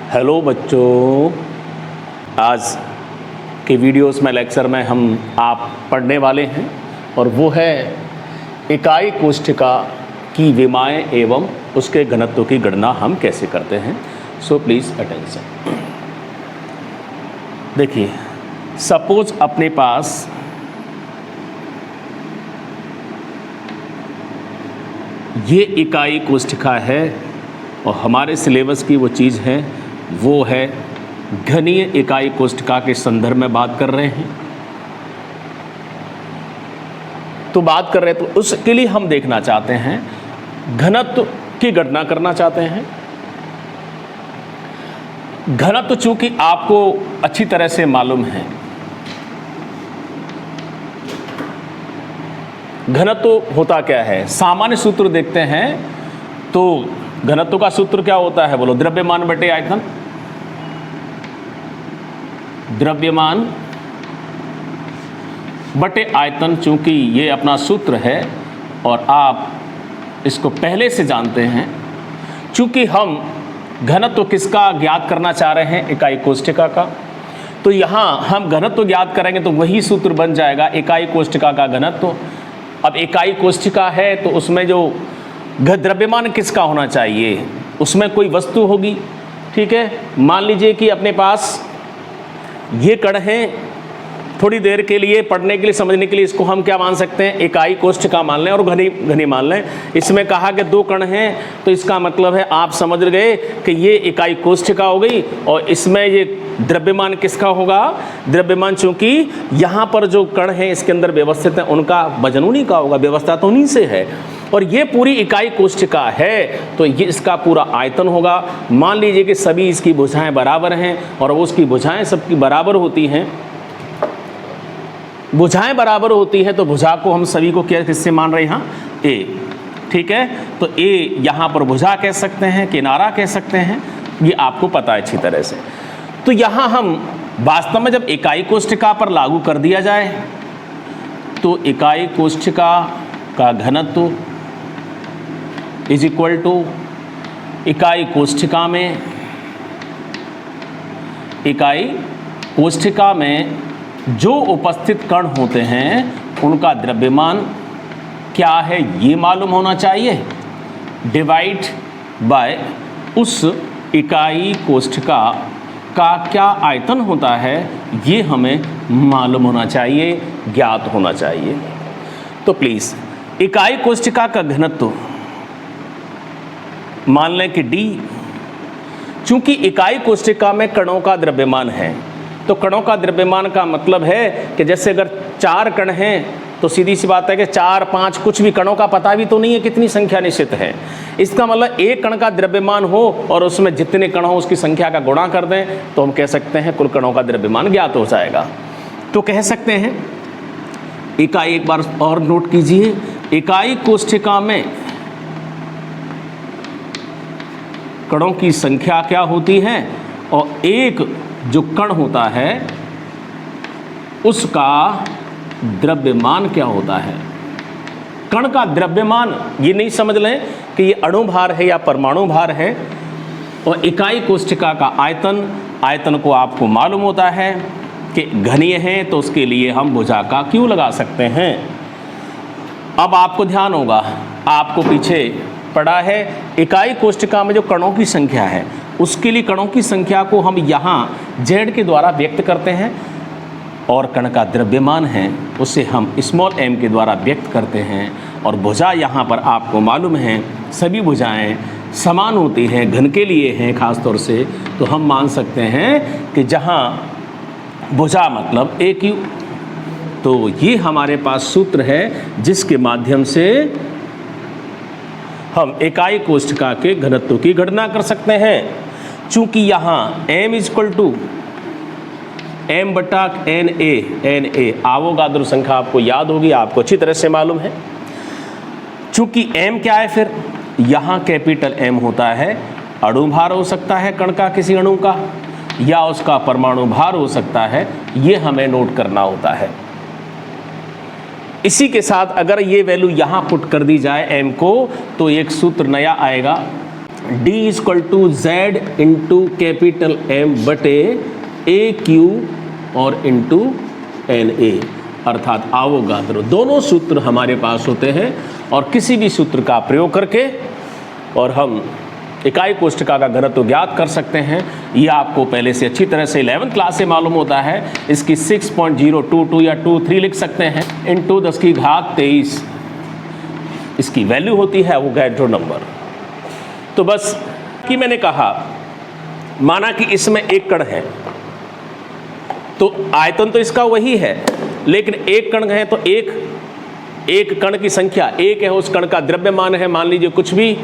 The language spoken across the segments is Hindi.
हेलो बच्चों, आज के वीडियोस में लेक्चर में हम आप पढ़ने वाले हैं और वो है इकाई कोष्ठिका की विमाएं एवं उसके घनत्व की गणना हम कैसे करते हैं। So please attention. देखिए, सपोज अपने पास ये इकाई कोष्ठिका है और हमारे सिलेबस की वो चीज़ है, वो है घनीय इकाई कोष्ठिका के संदर्भ में बात कर रहे हैं। तो बात कर रहे हैं तो उसके लिए हम देखना चाहते हैं, घनत्व की गणना करना चाहते हैं। घनत्व चूंकि आपको अच्छी तरह से मालूम है, घनत्व होता क्या है, सामान्य सूत्र देखते हैं तो घनत्व का सूत्र क्या होता है, बोलो, द्रव्यमान बटे आयतन। द्रव्यमान बटे आयतन, चूंकि ये अपना सूत्र है और आप इसको पहले से जानते हैं। चूंकि हम घनत्व किसका ज्ञात करना चाह रहे हैं, इकाई कोष्ठिका का, तो यहाँ हम घनत्व ज्ञात करेंगे तो वही सूत्र बन जाएगा, इकाई कोष्ठिका का घनत्व। अब इकाई कोष्ठिका है तो उसमें जो द्रव्यमान किसका होना चाहिए, उसमें कोई वस्तु होगी, ठीक है। मान लीजिए कि अपने पास ये कण हैं, थोड़ी देर के लिए पढ़ने के लिए, समझने के लिए इसको हम क्या मान सकते हैं, इकाई कोष्ठिका मान लें और घनी मान लें। इसमें कहा कि दो कण हैं तो इसका मतलब है आप समझ गए कि ये इकाई कोष्ठिका हो गई और इसमें ये द्रव्यमान किसका होगा, द्रव्यमान चूंकि यहाँ पर जो कण हैं इसके अंदर व्यवस्थित हैं उनका वजन उन्हीं का होगा, व्यवस्था तो उन्हीं से है। और ये पूरी इकाई कोष्ठिका है तो ये इसका पूरा आयतन होगा। मान लीजिए कि सभी इसकी भुजाएं बराबर हैं और वो उसकी भुजाएं सबकी बराबर होती हैं, भुजाएं बराबर होती है तो भुजा को हम सभी को क्या किससे मान रहे हैं, यहाँ ए, ठीक है। तो ए यहाँ पर भुजा कह सकते हैं, किनारा कह सकते हैं, ये आपको पता है अच्छी तरह से। तो यहाँ हम वास्तव में जब इकाई कोष्ठिका पर लागू कर दिया जाए तो इकाई कोष्ठिका का घनत्व इज इक्वल टू इकाई कोष्ठिका में जो उपस्थित कण होते हैं उनका द्रव्यमान क्या है ये मालूम होना चाहिए, डिवाइड बाय उस इकाई कोष्ठिका का क्या आयतन होता है ये हमें मालूम होना चाहिए, ज्ञात होना चाहिए। तो प्लीज़ इकाई कोष्ठिका का घनत्व मान लें कि D, चूंकि इकाई कोष्ठिका में कणों का द्रव्यमान है तो कणों का द्रव्यमान का मतलब है कि जैसे अगर 4 कण हैं तो सीधी सी बात है कि 4, 5 कुछ भी कणों का पता भी तो नहीं है कितनी संख्या निश्चित है। इसका मतलब एक कण का द्रव्यमान हो और उसमें जितने कण हो उसकी संख्या का गुणा कर दें तो हम कह सकते हैं कुल कणों का द्रव्यमान ज्ञात हो जाएगा। तो कह सकते हैं इकाई, एक बार और नोट कीजिए, इकाई कोष्ठिका में कणों की संख्या क्या होती है और एक जो कण होता है उसका द्रव्यमान क्या होता है। कण का द्रव्यमान ये नहीं समझ लें कि ये अणु भार है या परमाणु भार है। और इकाई कोष्ठिका का आयतन को आपको मालूम होता है कि घनीय है तो उसके लिए हम भुजा का क्यों लगा सकते हैं। अब आपको ध्यान होगा, आपको पीछे पढ़ा है इकाई कोष्ठिका में जो कणों की संख्या है उसके लिए कणों की संख्या को हम यहाँ Z के द्वारा व्यक्त करते हैं और कण का द्रव्यमान है उसे हम स्मॉल m के द्वारा व्यक्त करते हैं। और भुजा यहाँ पर आपको मालूम है सभी भुजाएं समान होती हैं, घन के लिए हैं खास तौर से, तो हम मान सकते हैं कि जहाँ भुजा मतलब AQ, तो ये हमारे पास सूत्र है जिसके माध्यम से हम इकाई कोष्ठिका के घनत्व की गणना कर सकते हैं। चूंकि यहाँ m is equal to m बटा NA आवोगाद्रो संख्या आपको याद होगी, आपको अच्छी तरह से मालूम है। चूंकि m क्या है, फिर यहाँ कैपिटल M होता है, अणु भार हो सकता है कण का किसी अणु का या उसका परमाणु भार हो सकता है, ये हमें नोट करना होता है। इसी के साथ अगर ये वैल्यू यहाँ पुट कर दी जाए m को तो एक सूत्र नया आएगा D equal to Z into capital M बटे AQ और इंटू NA, अर्थात आवोगाद्रो। दोनों सूत्र हमारे पास होते हैं और किसी भी सूत्र का प्रयोग करके और हम इकाई कोष्ठका का घनत्व ज्ञात कर सकते हैं। यह आपको पहले से अच्छी तरह से 11th क्लास से मालूम होता है। इसकी 6.022 या 23 लिख सकते हैं इंटू 10 की घात 23 इसकी वैल्यू होती है एवोगाड्रो नंबर। तो बस कि मैंने कहा, माना कि इसमें एक कण है तो आयतन तो इसका वही है, लेकिन एक कण है तो एक कण की संख्या एक है, उस कण का द्रव्यमान है मान लीजिए कुछ भी,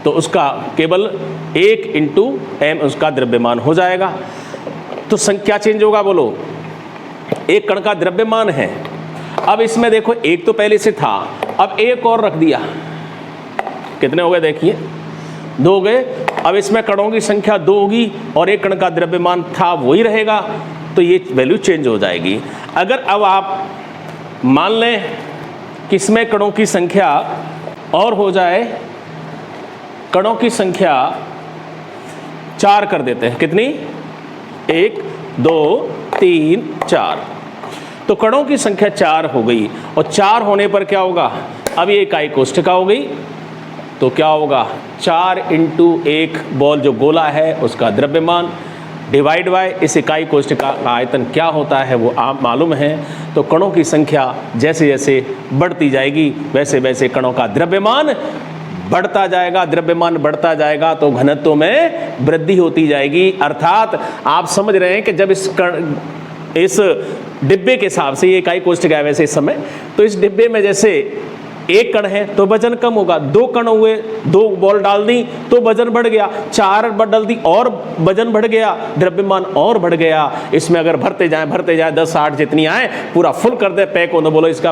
तो उसका केवल 1 इंटू M उसका द्रव्यमान हो जाएगा। तो संख्या चेंज होगा, बोलो एक कण का द्रव्यमान है। अब इसमें देखो एक तो पहले से था, अब एक और रख दिया, कितने हो गए देखिए 2 हो गए। अब इसमें कणों की संख्या 2 होगी और एक कण का द्रव्यमान था वही रहेगा, तो ये वैल्यू चेंज हो जाएगी। अगर अब आप मान लें कि इसमें कणों की संख्या और हो जाए, कणों की संख्या 4 कर देते हैं, कितनी 1 2 3 4, तो कणों की संख्या 4 हो गई। और 4 होने पर क्या होगा, अब ये इकाई कोष्ठका हो गई, तो क्या होगा 4 इंटू 1 बॉल जो गोला है उसका द्रव्यमान डिवाइड बाय इस इकाई कोष्ठका का आयतन क्या होता है वो आप मालूम है। तो कणों की संख्या जैसे जैसे बढ़ती जाएगी वैसे वैसे कणों का द्रव्यमान बढ़ता जाएगा, द्रव्यमान बढ़ता जाएगा तो घनत्व में वृद्धि होती जाएगी। अर्थात आप समझ रहे हैं कि जब इस डिब्बे के हिसाब से ये इकाई कोष्ठका है वैसे इस समय, तो इस डिब्बे में जैसे एक कण है तो वजन कम होगा, 2 कण हुए 2 बॉल डाल दी तो वजन बढ़ गया, 4 डाल दी और वजन बढ़ गया, द्रव्यमान और बढ़ गया। इसमें अगर भरते जाएं 10 8 जितनी आए पूरा फुल कर दे पैक हो, तो बोलो इसका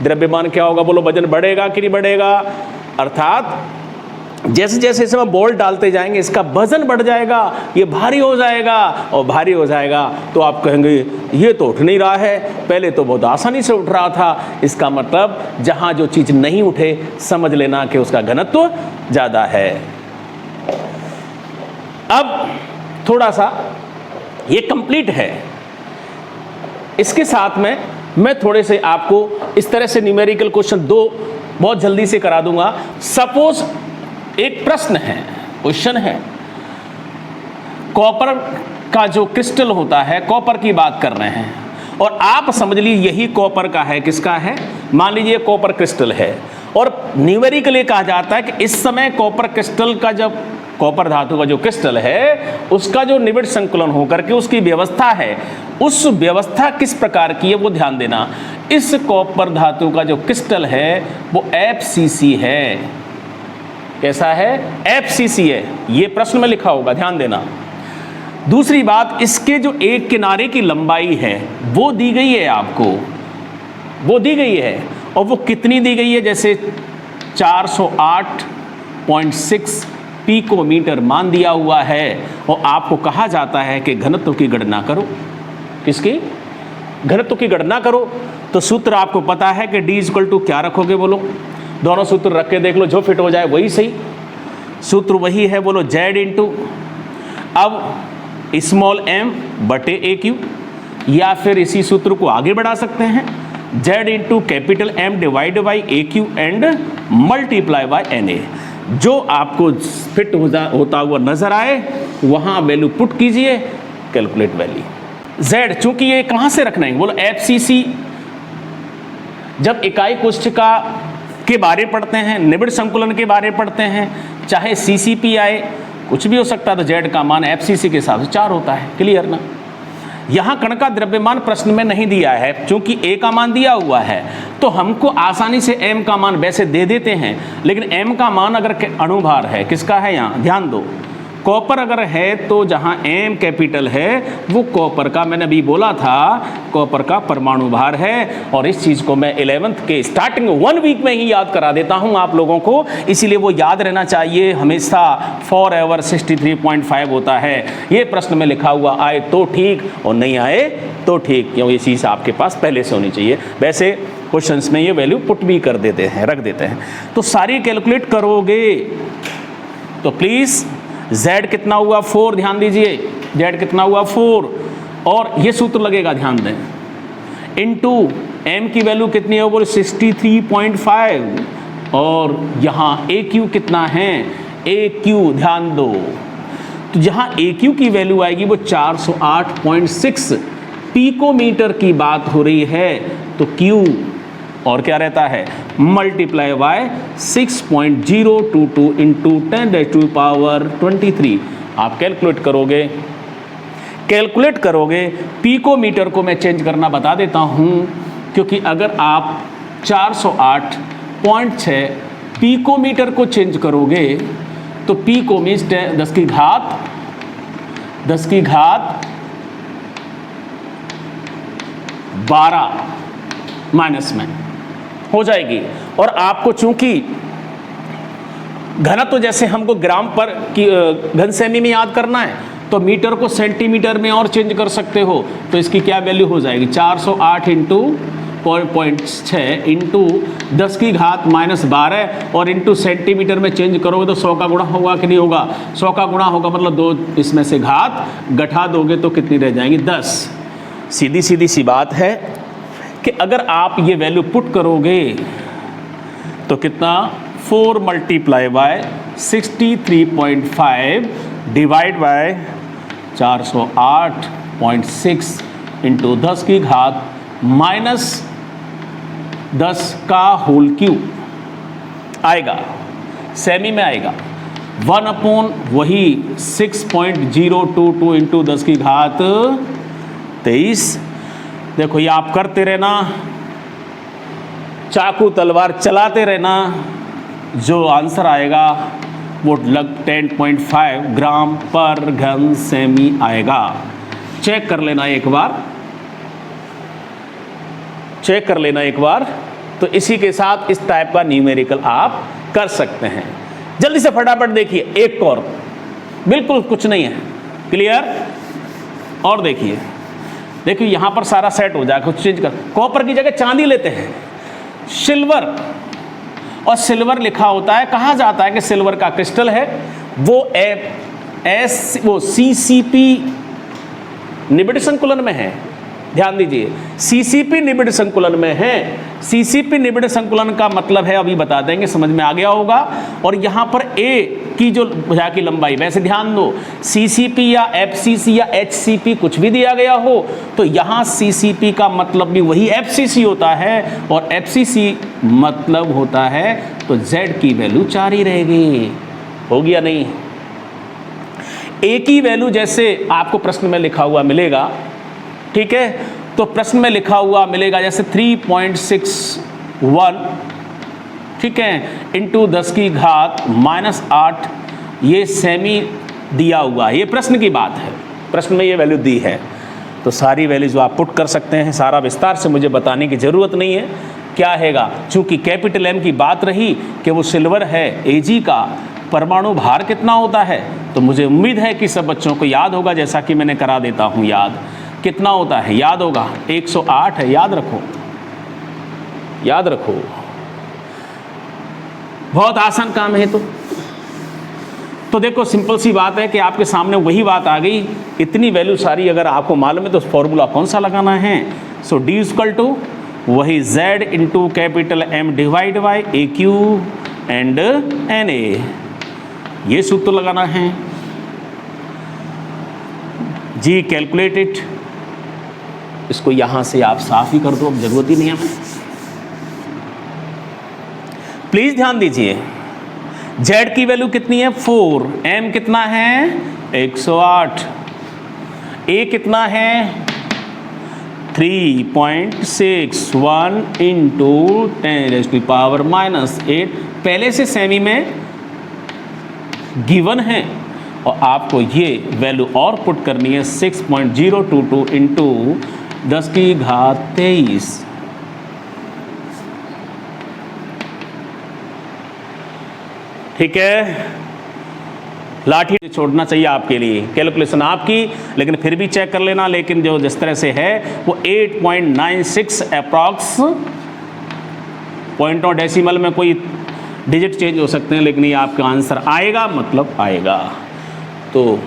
द्रव्यमान क्या होगा, बोलो वजन बढ़ेगा कि नहीं बढ़ेगा। अर्थात जैसे जैसे इसमें बॉल डालते जाएंगे इसका वजन बढ़ जाएगा, ये भारी हो जाएगा, और भारी हो जाएगा तो आप कहेंगे ये तो उठ नहीं रहा है, पहले तो बहुत आसानी से उठ रहा था। इसका मतलब जहां जो चीज नहीं उठे समझ लेना कि उसका घनत्व ज्यादा है। अब थोड़ा सा ये कंप्लीट है, इसके साथ में मैं थोड़े से आपको इस तरह से न्यूमेरिकल क्वेश्चन 2 बहुत जल्दी से करा दूंगा। सपोज एक प्रश्न है, क्वेश्चन है, कॉपर का जो क्रिस्टल होता है, कॉपर की बात कर रहे हैं और आप समझ लीजिए यही कॉपर का है, किसका है, मान लीजिए कॉपर क्रिस्टल है और न्यूमेरिकली कहा जाता है कि इस समय कॉपर क्रिस्टल का जब कॉपर धातु का जो क्रिस्टल है उसका जो निबिड़ संकुलन होकर के उसकी व्यवस्था है, उस व्यवस्था किस प्रकार की है वो ध्यान देना। इस कॉपर धातु का जो क्रिस्टल है वो FCC है, कैसा है, FCC है, ये प्रश्न में लिखा होगा, ध्यान देना। दूसरी बात, इसके जो एक किनारे की लंबाई है वो दी गई है आपको, वो दी गई है और वो कितनी दी गई है, जैसे 408.6 पिकोमीटर मान दिया हुआ है और आपको कहा जाता है कि घनत्व की गणना करो। किसकी, घनत्व की गणना करो। तो सूत्र आपको पता है कि D इक्वल टू क्या रखोगे, बोलो दोनों सूत्र रख के देख लो, जो फिट हो जाए वही सही। सूत्र वही है, बोलो Z इंटू अब स्मॉल m बटे AQ, या फिर इसी सूत्र को आगे बढ़ा सकते हैं Z into capital M divide by AQ and multiply by NA। जो आपको फिट होता हुआ नजर आए वहां वैल्यू पुट कीजिए, कैलकुलेट वैल्यू। Z चूंकि ये कहां से रखना है, बोलो FCC। जब इकाई कोष्ठका के बारे पढ़ते हैं, निबिड़ संकुलन के बारे पढ़ते हैं, चाहे CCP आए कुछ भी हो सकता है, तो Z का मान FCC के हिसाब से 4 होता है। क्लियर ना। यहाँ कण का द्रव्यमान प्रश्न में नहीं दिया है, क्योंकि A का मान दिया हुआ है तो हमको आसानी से M का मान वैसे दे देते हैं, लेकिन M का मान अगर अणुभार है, किसका है, यहाँ ध्यान दो, कॉपर अगर है तो जहाँ M कैपिटल है वो कॉपर का, मैंने अभी बोला था कॉपर का परमाणु भार है। और इस चीज़ को मैं 11th के स्टार्टिंग 1 वीक में ही याद करा देता हूँ आप लोगों को, इसीलिए वो याद रहना चाहिए हमेशा। फॉरएवर 63.5 होता है। ये प्रश्न में लिखा हुआ आए तो ठीक और नहीं आए तो ठीक, क्यों ये चीज़ आपके पास पहले से होनी चाहिए। वैसे क्वेश्चंस में ये वैल्यू पुट भी कर देते हैं, रख देते हैं। तो सारी कैलकुलेट करोगे तो प्लीज़ z कितना हुआ 4, ध्यान दीजिए z कितना हुआ 4, और ये सूत्र लगेगा ध्यान दें, इनटू m की वैल्यू कितनी है वो 63.5, और यहाँ AQ कितना है, AQ ध्यान दो, तो जहाँ AQ की वैल्यू आएगी वो 408.6 पिकोमीटर की बात हो रही है, तो Q और क्या रहता है मल्टीप्लाई बाय 6.022 इंटू 10⁻23। आप कैलकुलेट करोगे, पिकोमीटर को मैं चेंज करना बता देता हूँ, क्योंकि अगर आप 408.6 पिकोमीटर को चेंज करोगे तो पिको मीन्स 10 की घात 12 माइनस में हो जाएगी। और आपको चूंकि घनत्व तो जैसे हमको ग्राम पर घन सेमी में याद करना है, तो मीटर को सेंटीमीटर में और चेंज कर सकते हो, तो इसकी क्या वैल्यू हो जाएगी 408 इंटू 0.6 इंटू 10 की घात -12 और इंटू सेंटीमीटर में चेंज करोगे तो 100 का गुणा होगा कि नहीं होगा, 100 का गुणा होगा, मतलब 2 इसमें से घात घटा दोगे तो कितनी रह जाएंगी 10। सीधी सी बात है कि अगर आप ये वैल्यू पुट करोगे तो कितना 4 multiply by 63.5 divide by 408.6 into 10 की घात -10 का होल क्यूब आएगा, सेमी में आएगा 1 वही 6.022 इंटू 10 की घात 23। देखो ये आप करते रहना, चाकू तलवार चलाते रहना, जो आंसर आएगा वो 10.5 ग्राम पर घन सेमी आएगा। चेक कर लेना एक बार, तो इसी के साथ इस टाइप का न्यूमेरिकल आप कर सकते हैं। जल्दी से फटाफट देखिए, एक और बिल्कुल कुछ नहीं है, क्लियर। और देखिए यहां पर सारा सेट हो जाएगा, कुछ चेंज कर, कॉपर की जगह चांदी लेते हैं, सिल्वर, और सिल्वर लिखा होता है, कहा जाता है कि सिल्वर का क्रिस्टल है, वो CCP निबिड़ संकुलन में है। ध्यान दीजिए, CCP निबिड़ संकुलन में है। CCP निबिड़ संकुलन का मतलब है, अभी बता देंगे, समझ में आ गया होगा। और यहाँ पर A की जो भुजा की लंबाई, वैसे ध्यान दो, CCP या FCC या HCP कुछ भी दिया गया हो तो यहाँ CCP का मतलब भी वही FCC होता है, और FCC मतलब होता है, तो Z की वैल्यू 4 ही रहेगी। हो गया नहीं? A की वैल्यू जैसे आपको प्रश्न में लिखा हुआ मिलेगा, ठीक है, तो प्रश्न में लिखा हुआ मिलेगा जैसे 3.61, ठीक है, इंटू 10 की घात -8, ये सेमी दिया हुआ, ये प्रश्न की बात है, प्रश्न में ये वैल्यू दी है। तो सारी वैल्यूज आप पुट कर सकते हैं, सारा विस्तार से मुझे बताने की ज़रूरत नहीं है क्या हैगा। चूँकि कैपिटल M की बात रही कि वो सिल्वर है, Ag का परमाणु भार कितना होता है, तो मुझे उम्मीद है कि सब बच्चों को याद होगा, जैसा कि मैंने करा देता हूँ याद। कितना होता है याद होगा, 108 है, याद रखो, बहुत आसान काम है। तो देखो सिंपल सी बात है कि आपके सामने वही बात आ गई, इतनी वैल्यू सारी अगर आपको मालूम है तो फॉर्मूला कौन सा लगाना है, सो D = वही Z into capital M divide by AQ and NA, ये सूत्र लगाना है जी। कैलकुलेट इट, इसको यहां से आप साफ ही कर दो, अब जरूरत ही नहीं है। प्लीज ध्यान दीजिए, Z की वैल्यू कितनी है 4, M कितना है 108, A कितना है 3.61 इंटू 10⁻⁻8, पहले से सेमी में गिवन है, और आपको ये वैल्यू और पुट करनी है 6.022 इंटू 10 की घात 23। ठीक है, लाठी छोड़ना चाहिए आपके लिए, कैलकुलेशन आपकी, लेकिन फिर भी चेक कर लेना। लेकिन जो जिस तरह से है वो 8.96 अप्रॉक्स, पॉइंट और डेसिमल में कोई डिजिट चेंज हो सकते हैं, लेकिन ये आपका आंसर आएगा मतलब आएगा। तो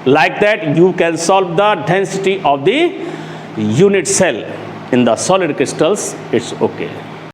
like that you can solve the density of the unit cell in the solid crystals, it's okay.